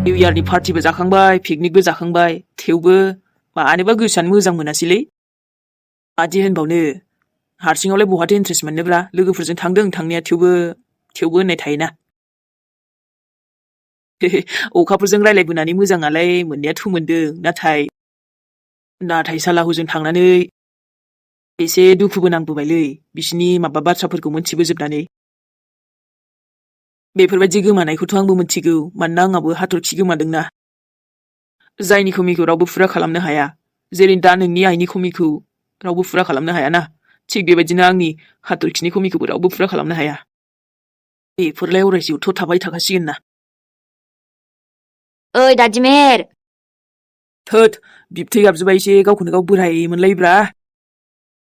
New इयारनि पार्टिबो जाखांबाय पिकनिकबो जाखांबाय थेवबो मानोबा गोसोआनो मोजां मोनासैलै मादि होनबावनो हारसिङावलाय बहाथो इन्ट्रेस्ट मोननोब्रा लोगोफोरजों थांदों थांनाया थेवबो होननाय थायोना अखाफोरजों रायलायबोनानै मोजाङालाय मोननायाथ' मोनदों नाथाय साला हजों थांनानै एसे दुखुबो नांबोबायलै बिसिनि माबा बाथ्राफोरखौ मोनथिबोजोबनानै बेफोरबायदि गोमानायखौथ' आंबो मोनथिगौ मानोना आंहाबो हाथरखि गोमादोंना जायनि खमिखौ रावबो फुरा खालामनो हाया जेरै दा नोंनि आइनि खमिखौ रावबो फुरा खालामनो हायाना थिग बेबायदिनो आंनि हाथरखिनि खमिखौबो रावबो फुरा खालामनो हाया बेफोरलाय अराय जिउथ' थाबाय थाखासिगोन ना ओइ दादिमेर थोद बिबथै गाबज्रिबाय एसे गावखौनो गाव बोराय मोनलायोब्रा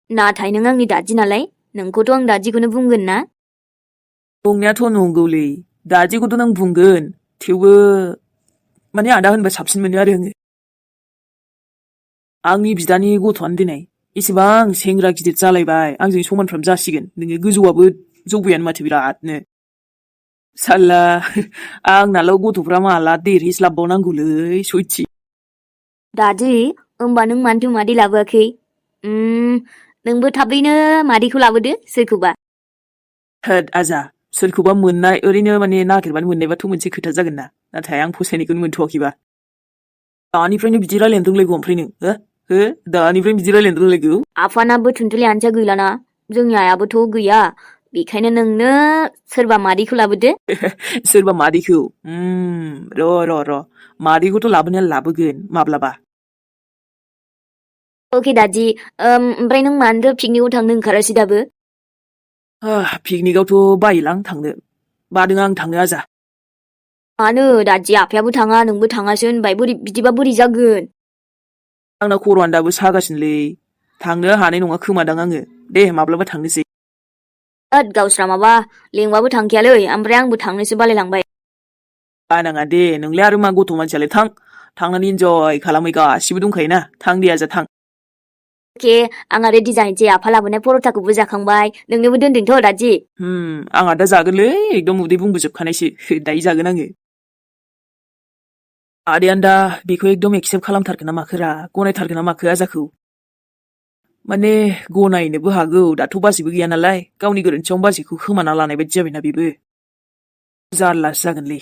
नाथाय नों आंनि दादि नालाय नोंखौथ' आं दादिखौनो बुंगोन ना नंनायाथ' नंगौलै दादिखौथ' नों बुंगोन थेवबो माने आदा होनबा साबसिन मोनो आरो आंनि बिदानि गथ'आनो दिनै इसेबां सेंग्रा गिदिर जालायबाय आंजों समानफ्राम जासिगोन नोङो गोजौआबो जौबायानो माथो बिरादनो साल्ला आंनाल' गथ'फ्रा माला देरहैस्लाबबावनांगौलै सयथि दादि होमबा नों मानोथो मादै लाबोआखै नोंबो थाबैनो मादैखौ लाबोदो सोरखौबा थोद आजा सोरखौबा मोननाय ओरैनो माने नागिरबानो मोननायबाथ' मोनसे खोथा जागोन ना नाथाय आं फसायनायखौनो मोनथ'वाखैबा दानिफ्रायनो बिदि रायलायनो रोंलायगौ ओमफ्राय नों हो दानिफ्रायनो बिदि रायलायनो रोंलायगौ आफानाबो थुनथुलि आनथिया गैलाना जोंनि आइयाबोथ' गैया बेखायनो नोंनो सोरबा मादैखौ लाबोदो सोरबा मादैखौ र' मादैखौथ' लाबोनाया लाबोगोन माब्लाबा अके दादि ओमफ्राय नों मानोथो पिकनिकआव थांनो ओंखारासै दाबो पिकनिकआवथ' बायोलां थांनो बादों आं थांनो आजा मानो दादि आफायाबो थाङा नोंबो थाङासो होनबाय बिदिबा बोरै जागोन आंना खर'आनो दाबो सागासिनोलै थांनो हानाय नङा खोमादां आङो दे माब्लाबा थांनोसै गावस्रा माबा लेंबाबो थांखायालै ओमफ्राय आंबो थांनोसो बालायलांबाय बानाङा दे नोंलाय आरो मा गथ' मानसियालाय थांनानै इन्जय खालामै गासिबो दंखायोना थां दे आजा थां अके आंहा रेडि जाहैनोसै आफा लाबोनाय पर'थाखौबो जाखांबाय नोंनोबो दोनदोंथ' दादि आंहा दा जागोनलै एकदम उदै बुंबोजोबखानायसो दायो जागोन आङो आदायानो दा बेखौ एकदम एक्सेप्ट खालामथारगोन ना माखोरा गनायथारगोन ना माखो आजाखौ माने गनायनोबो हागौ दाथ' बाजैबो गैया नालाय गावनि गोरोन्थियावनो बाजैखौ खोमाना लानाय बायदि जाबायना बेबो जारलासो जागोनलै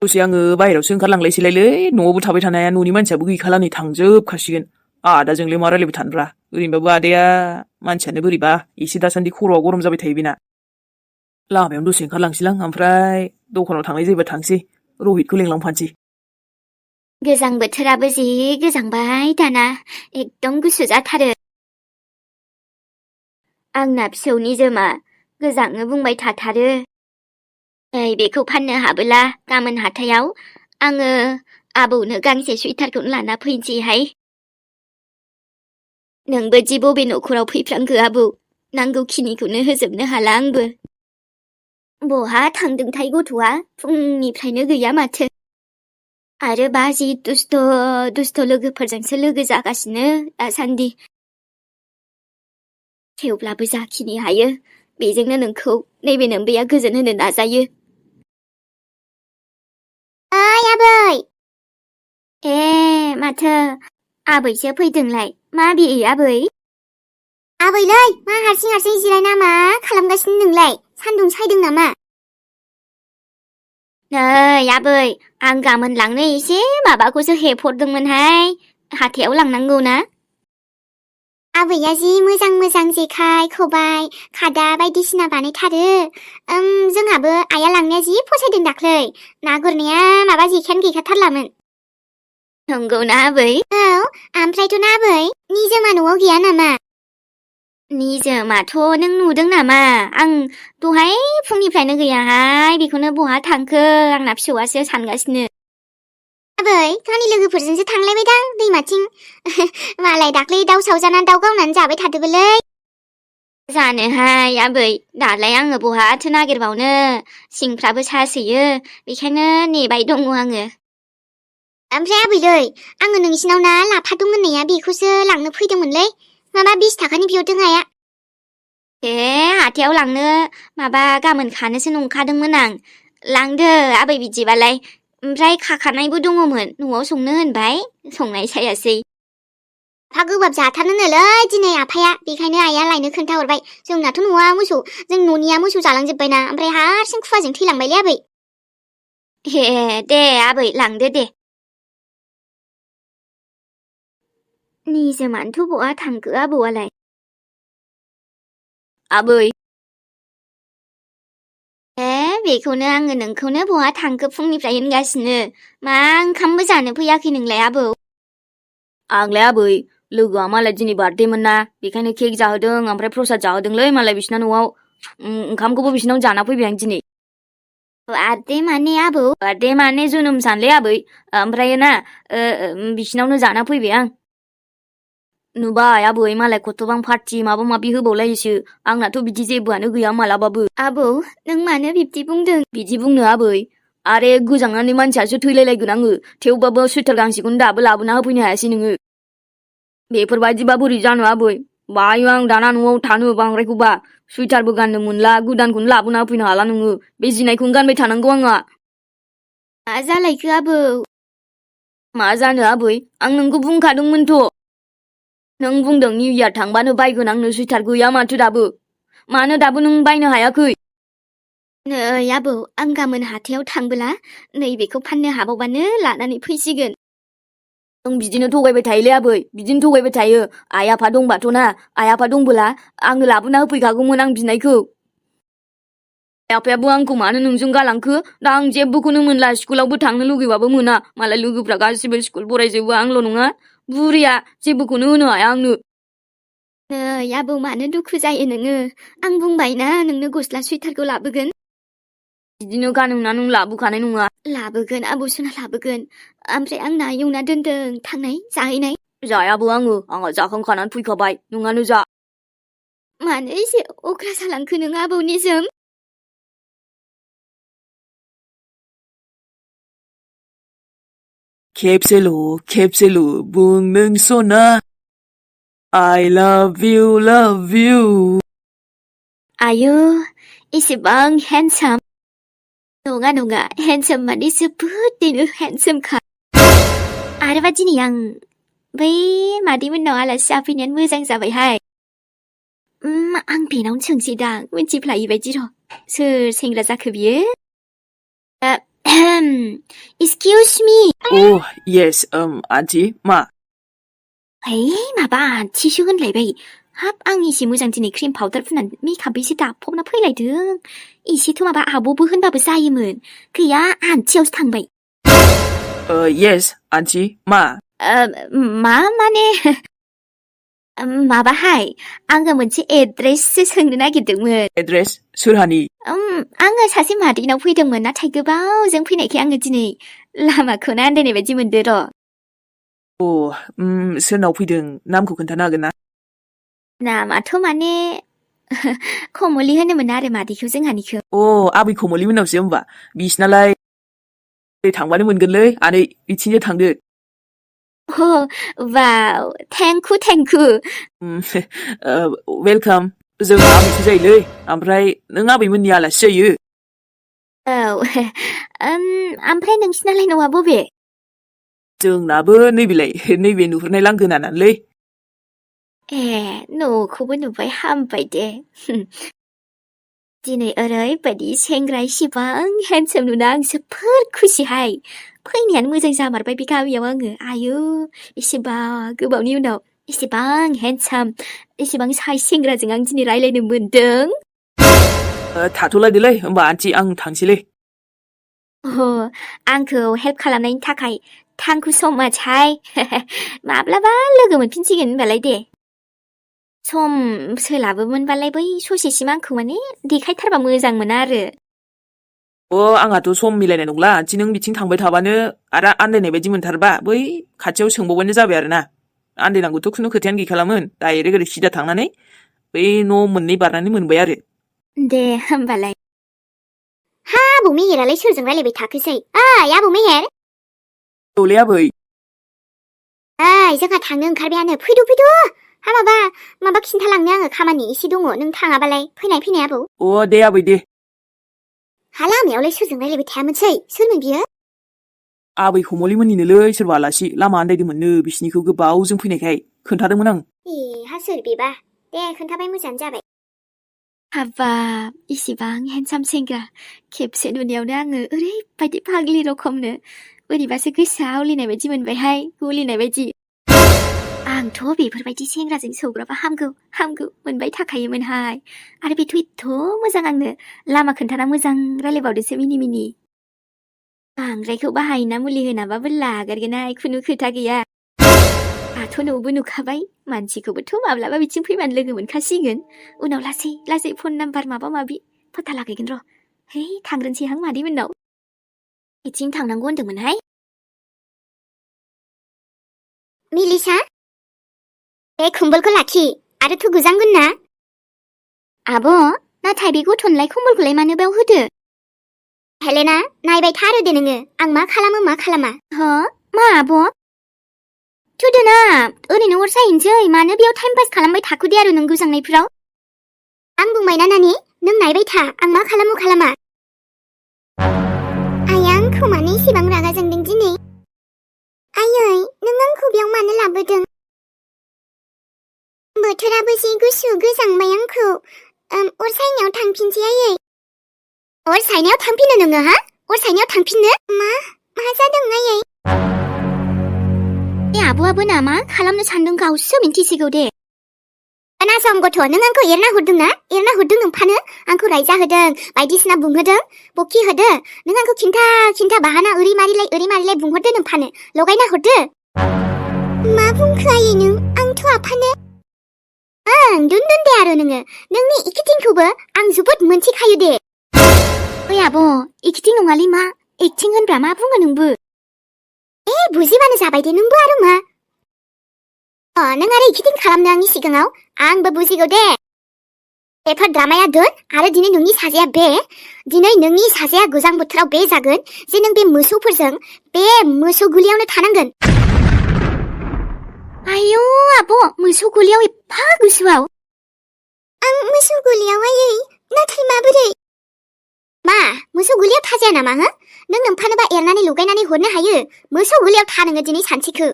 दसे आङो बाहेरायावसो ओंखारलांलायसैलायलै न'आवबो थाबाय थानो हाया न'नि मानसियाबो गैखाला नै थांजोबखासिगोन आदाजोंलाय मा रायलायबाय थानोब्रा ओरैनोबाबो आदाया मानसियानो बोरैबा एसे दासान्दि खर'आ गरम जाबाय थायो बेना लामायावनो दसे ओंखारलांसैलां ओमफ्राय दखानाव थांनाय जायोबा थांसै रहितखौ लेंलांफानोसै गोजां बोथोराबो जि गोजांबाय दाना एकदम गुसु जाथारो आंना फिसौनि जोमा गोजाङो बुंबाय थाथारो बेखौ फाननो हाबोला गाबोन हाथायाव आङो आबौनो गांसे सुइटारखौनो लाना फैनोसैहाय नोंबो दि बबे न'खराव फैफ्रांखो आबौ नांगौखिनिखौनो होजोबनो हाला आंबो बहा थांदोंथाय गथ'आ फुंनिफ्रायनो गैया माथो आरो बाजि दुस्थ' लोगोफोरजोंसो लोगो जागासिनो दासान्दि थेवब्लाबो जाखिनि हायो बेजोंनो नोंखौ नैबे नोम्बैया गोजोन होनो नाजायो ओइ आबै माथो आबैसो फैदोंलाय माबे आबै आबैलै मा हारसिं जिरायना मा खालामगासिनो नोंलाय सान्दुं सायदों नामा नै आबै आं गाबोन लांनो एसे माबाखौसो हेबहरदोंमोनहाय हाथायाव लांनांगौ ना आबैया जि मोजां जेखाइ खबाइ खादा बायदिसिना बानायथारो जोंहाबो आइया लांनाया जि फसायदों दाख्लै ना गुरनाया माबा जेखायानो गैखाथारलामोन नंगौना आबै औ ओमफ्रायथ' ना आबै निजोमा न'आव गैया नामा निजोमाथ' नों नुदों नामा आं दहाय फुंनिफ्रायनो गैयाहाय बेखौनो बहा थांखो आंना फिसौआसो सानगासिनो आबै गावनि लोगोफोरजोंसो थांलायबायदां दैमाथिं मालाय दाख्लै दाउ सावजाना दाउ गावनानै जाबाय थादोबोलै जानोहाय आबै दालाय आङो बहाथो नागिरबावनो सिंफ्राबो सासोयो बेखायनो नेबाय दङ आङो ओमफ्राय आबैलै आङो नोंसिनाव ना लाफा दं होननाया बेखौसो लांनो फैदोंमोनलै माबा 20 थाखानि बिहरदों आइया हाथायाव लांनो माबा गाबोन खानोसो नंखादोंमोन आं लांदो आबै बिदिबालाय ओमफ्राय खाखानायबो दङमोन न'आव संनो होनबाय संनाय जायासै एफा गोबाब जाथारनोलै दिनै आफाया बेखायनो आइया लायनो खोन्थाहरबाय जोंनाथ' न'आ मोसौ जों न'निया मोसौ जालांजोब्बायना ओमफ्राय हारसिं खुवाजों थैलांबायलै आबै हे दे आबै लांदो दे निजोमानोथ' बहा थांखो आबौआलाय आबै बेखौनो आङो नोंखौनो बहा थांखो फुंनिफ्राय होनगासिनो मा ओंखामबो जानो फैयाखै नोंलाय आबौ आंलाय आबै लोगोआ मालाय दिनै बार्थडेमोन ना बेखायनो केक जाहोदों ओमफ्राय प्रसाद जाहोदोंलै मालाय बिसिना न'आव ओंखामखौबो बिसिनाव जाना फैबाय आं दिनै बार्थडे माने आबौ बार्थडे माने जोनोम सानलै आबै ओमफ्राय ना बिसिनावनो जाना फैबाय आं नुबाय आबै मालाय खथ'बां पार्टि माबा माबि होबावलायोसो आंनाथ' बिदि जेबोआनो गैया मालाबाबो आबौ नों मानो बिब्दि बुंदों बिदि बुंनो आबै आरे गोजांनानै मानसियासो थैलायलायगोन आङो थेवबाबो सुइटार गांसेखौनो दाबो लाबोना होफैनो हायासै नोङो बेफोरबायदिबा बोरै जानो आबै बायो आं दाना न'आव थानो बांद्रायखौबा सुइटारबो गाननो मोनला गोदानखौनो लाबोना होफैनो हाला नोङो बे जिनायखौनो गानबाय थानांगौ आंहा मा जालायखो आबौ मा जानो आबै आं नोंखौ बुंखादोंमोनथ' नों बुंदों निउ इयार थांबानो बायगोन आंनो सुइटार गैया माथो दाबो मानो दाबो नों बायनो हायाखै नै आबौ आं गाबोन हाथायाव थांबोला नैबेखौ फाननो हाबावबानो लानानै फैसिगोन नों बिदिनो थगायबाय थायोलै आबै बिदिनो थगायबाय थायो आइ आफा दंबाथ' ना आइ आफा दंबोला आङो लाबोना होफैखागौमोन आं बिनायखौ आइ आफायाबो आंखौ मानो नोंजों गालांखो दा आं जेबोखौनो मोनला स्कुलावबो थांनो लुगैबाबो मोना मालाय लोगोफ्रा गासिबो स्कुल फरायजोबो आंल' नङा बुरिया जेबोखौनो होनो हाया आंनो नै आबौ मानो दुखु जायो नोङो आं बुंबायना नोंनो गस्ला सुइटारखौ लाबोगोन बिदिनो गान होनना नों लाबोखानाय नङा लाबोगोन आबौ सना लाबोगोन ओमफ्राय आंना एवना दोन्दों थांनाय जाहैनाय जायाबो आंहा जाखांखानानै फैखाबाय नोंहानो जा मानो एसे अख्रा जालांखो नों आबौ निजोम खेबसेल' बुं नों सना I love you आयौ एसेबां हेन्डसाम नङा हेन्डसाम माने जोबोदैनो हेन्डसामखा आरोबा दिनै आं बै मादैमोननाव आलासि जाफैनायानो मोजां जाबायहाय आं बेनावनो सोंसै दां मिन्थिफ्लायै बायदि र' सोर सेंग्रा जाखो बियो एक्सकिउस मी Oh yes आन्टि मा है माबा आन्थिसो होनलायबाय हाब आं एसे मोजां दिनै क्रिम पाउडार फुननानै मेकआप एसे दाफबना फैलायदों एसेथ' माबा आब'बो होनबाबो जायोमोन गैया आन्थियावसो थांबाय yes आन्टि मा मा माने माबाहाय आङो मोनसे एड्रेससो सोंनो नागिरदोंमोन एड्रेस सोरहानि आङो सासे मादैनाव फैदोंमोन नाथाय गोबावजों फैनायखाय आङो दिनै लामाखौनो आन्दायनाय बायदि मोनदो र' सोरनाव फैदों नामखौ खोन्थानो हागोन ना नामाथ' माने कमलि होनोमोन आरो मादैखौ जोंहानिखौ आबै खमलि मोननावसो होमबा बिसिनालाय थांबानो मोनगोनलै आनै बिथिंजों थांदो वाव थेंकु वेलकाम जोंहा आबैसो जायोलै ओमफ्राय नों आबैमोननि आलासि जायो औ ओमफ्राय नोंसिनालाय न'आ बबे जोंनाबो नैबे नुहुरनाय लांगोनानालै न'खौबो नुबाय हामबाय दे दिनै ओरैबायदि सेंग्रा इसेबां हेन्डसाम नुना आं जोबोर खुसिहाय फैनायानो मोजां जामारबाय बे गामियाव आङो आयौ एसेबां गोबावनि उनाव एसेबां हेन्डसाम एसेबां साइज सेंग्राजों आं दिनै रायलायनो मोनदों थाथ'लायदोलै होमबा आन्टि आं थांसैलै आंखौ हेल्प खालामनायनि थाखाय थेंकु सो माचहाय माब्लाबा लोगो मोनफिनसिगोन होनबालाय दे सम सोलाबोमोनबालाय बै ससेसिम आंखौ माने देखायथारबा मोजां मोना आरो आंहाथ' सम मिलायनाय नंला आन्टि नों बिथिं थांबाय थाबानो आरो आन्दायनाय बायदि मोनथारबा बै खाथियाव सोंबावबानो जाबाय आरोना आन्दायनांगौथ' खुनु खोथायानो गैखालामोन डाइरेक्ट ओरै सिदा थांनानै बै न' मोननै बारनानै मोनबाय आरो दे होमबालाय हा आबौ मेहेरालाय सोरजों रायलायबाय थाखोसै आबौ मेहेर औलै आबै जोंहा थांनो ओंखारबायानो फैद' हा माबा खिन्थालांनो आङो खामानि एसे दङ नों थाङाबालाय फैनाय आबौ दे आबै दे हा लामायावलाय सोरजों रायलायबाय थायामोनसै सोरमोन बियो आबै खमलिमोननिनोलै सोरबा आलासि लामा आन्दायदोंमोननो बिसिनिखौ गोबावजों फैनायखाय खोन्थादोंमोन आं। हा सोर बेबा? दे खोन्थाबाय मोजाङानो जाबाय। हाबाब इसिबां हेन्डसाम सेंग्रा खेबसे नुनायावनो आङो ओरैबायदि फाग्लि रखमनो बोरैबासो गोसोआ आवलिनाय बायदि मोनबायहाय गलिनाय बायदि। आंथ' बेफोरबायदि सेंग्राजों सौग्राबा हामगौ मोनबाय थाखायोमोनहाय। आरो बेथ' एथ' मोजां आंनो लामा खोन्थाना मोजां रायलायबावदोसो मिनि बांद्रायखौ बाहायना मुलि होनाबाबो लागोरगोनहाय खुनु खोथा गैया। दाथ' न'बो नुखाबाय मानसिखौबोथ' माब्लाबा बिथिं फैबानो लोगो मोनखासिगोन। उनाव लासै फन नाम्बार माबा माबि पता लागायगोन र'। है थांग्रोनोसैहां मादैमोननाव। बिथिं थांनांगौ होनदोंमोनहाय। मिलिसा बे खम्बलखौ लाखि आरो थ' गोजांगोन ना। आब' नाथाय बे गथ'नोलाय खम्बलखौलाय मानो बेयाव होदो? हेलेना नायबाय था आरो दे नोङो आं मा खालामो मा खालामा। मा आब'? थुदो ना ओरैनो अर सायनोसै मानो बेयाव टाइम पास खालामबाय थाखो दे आरो नों गोजांनायफोराव। आं बुंबायना नानि नों नायबाय था आं मा खालामो खालामा। आइया आंखौ मानो इसेबां रागा जोंदों दिनै? आयै नों आंखौ बेयाव मानो लाबोदों? बोथोराबो जि गुसु गोजांबाय आंखौ। अर सायनायाव थांफिनसै आयै। अर सायनायाव थांफिनो नोङो हा? अर सायनायाव थांफिननो? मा जादों आयै? ए आब'आबो नामा खालामनो सानदों गावसो मिन्थिसिगौ दे। खोनासं गथ' नों आंखौ एरना हरदों नोंफानो आंखौ रायजाहोदों बायदिसिना बुंहोदों बखि होदो नों आंखौ खिन्था बाहाना ओरै मारिलाय बुंहरदो नोंफानो लगायना हरदो। मा बुंखो आयै नों? आंथ' आफानो दोन दे आरो नोङो नोंनि इकिटिंखौबो आं जोबोद मोनथिखायो दे। ओइ आब' इकिटिं नङालै मा एक्टिं होनब्रा मा बुङो नोंबो? बुजिबानो जाबाय दे नोंबो आरो मा। नों आरो इकिटिं खालामनो आंनि सिगाङाव आंबो बुजिगौ दे। बेफोर द्रामाया दोन आरो दिनै नोंनि साजाया गोजां बोथोराव बे जागोन जे नों बे मोसौफोरजों बे मोसौ गुलियावनो थानांगोन। आयौ आब' मोसौ गलियाव एफा गुसुआव? आं मोसौ गलियाव आयै नाथाय माबोरै? मा मोसौ गलियाव थाजाया नामा हो? नों नोंफानोबा एरनानै लगायनानै हरनो हायो मोसौ गलियाव था नोङो दिनै सानसेखौ।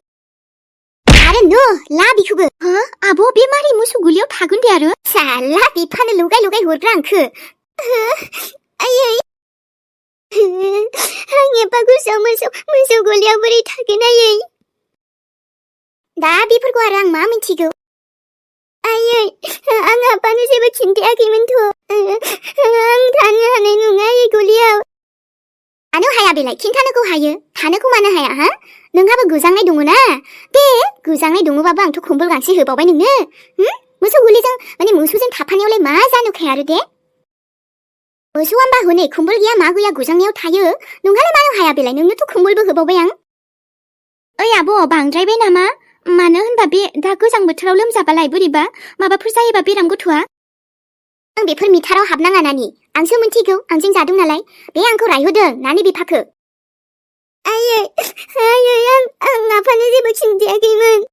आरो ला बिखौबो। आब' बे मारै मोसौ गलियाव थागोन दे आरो? साला बिफानो लगाय हरग्रा आंखो। आयै आं एफा गुसुआव मोसौ गलियाव बोरै थागोन आयै? दा बेफोरखौ आरो आं मा मिन्थिगौ? आयै आं आफानो जेबो खिन्थायाखैमोनथ'। आं थानो हानाय नङा आयै गलियाव। मानो हाया बेलाय खिन्थानोखौ हायो थानोखौ मानो हाया हा? नोंहाबो गोजांनाय दङ ना? दे गोजांनाय दङबाबो आंथ' खम्बल गांसे होबावबाय नोंनो। मोसौ गलिजों मोसौजों थाफानायावलाय मा जानोखाय आरो दे? मोसौआ होमबा हनै खम्बल गैया मा गैया गोजांनायाव थायो नोंहालाय मानो हाया बेलाय नोंनोथ' खम्बलबो होबावबाय आं। ओइ आब' बांद्रायबाय नामा? मानो होनबा बे दा गोजां बोथोराव लोमजाबालाय बोरैबा माबाफोर जायोबा बेराम गथ'आ? आं बेफोर मिथाराव हाबनाङा नानि आंसो मिन्थिगौ आंजों जादों नालाय बे आंखौ रायहोदों नानि बिफाखौ। आयै आं आफानो जेबो खिन्थायाखैमोन।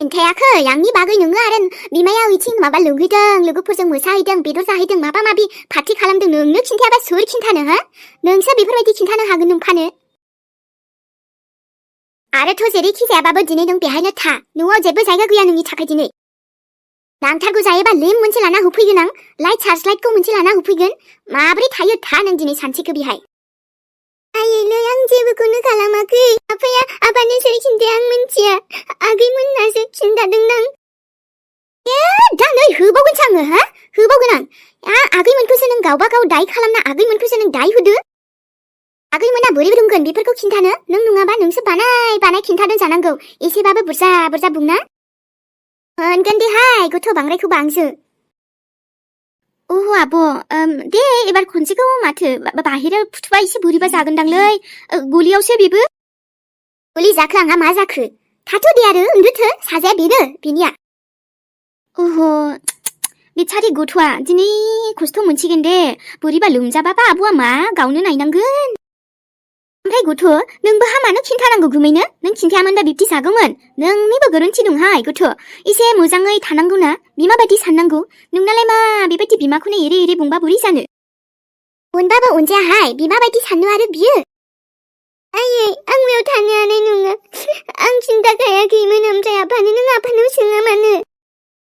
खिन्थायाखै आंनि बागै नोङो आरो बिमाया ओइथिं माबा लोंहैदों लोगोफोरजों मोसाहैदों बेदर जाहैदों माबा माबि पार्टि खालामदों नोंनो खिन्थायाबा सोर खिन्थानो हा? नोंसो बेफोरबायदि खिन्थानो हागोन नोंफानो। आरोथ' जेरैखि जायाबाबो दिनै नों बेहायनो था न'आव जेबो जायगा गैया नोंनि थाखाय दिनै। नांथारगौ जायोबा लेम्प मोनसे लाना होफैगोन आं लाइट सार्च लाइटखौ मोनसे लाना होफैगोन माबोरै थायो था नों दिनै सानसेखौ बेहाय। आयैलै आं जेबोखौनो खालामाखै आफाया आफानो सोर खिन्थाया आं मिन्थिया आगैमोनहासो खिन्थादों नां। दा नै होबावगोनसो आङो हा होबावगोन आं। आगैमोनखौसो नों गावबा गाव दाय खालामना आगैमोनखौसो नों दाय होदो। आगैमोना बोरै रोंगोन बेफोरखौ खिन्थानो नों नङाबा नोंसो बानाय खिन्थादों जानांगौ एसेबाबो बुरजा बुंना। होनगोन देहाय गथ' बांद्रायखौबा आंसो। आब' दे एबार खनसेखौ माथो बाहेरायाव फुथुबा एसे बोरैबा जागोनदांलै गलियावसो बेबो। गलि जाखो आंहा मा जाखो? थाथ' दे आरो उन्दुथो साजाया बेनिया। बेचारि गथ'आ दिनै खस्थ' मोनसिगोन दे बोरैबा लोमजाबाबा आब'आ मा गावनो नायनांगोन। ओमफ्राय गथ' नोंबो हामानो खिन्थानांगौ गुमैनो नों खिन्थायामोनबा बिब्दि जागौमोन। नोंनिबो गोरोन्थि दंहाय गथ' एसे मोजाङै थानांगौ ना बिमा बायदि साननांगौ। नोंनालाय मा बेबायदि बिमाखौनो एरै बुंबा बोरै जानो? अनबाबो अनजायाहाय बिमा बायदि साननो आरो बियो। आयै हानाय नङा। आं सिन्ता खायाखैमोन ओमफ्राय आफानो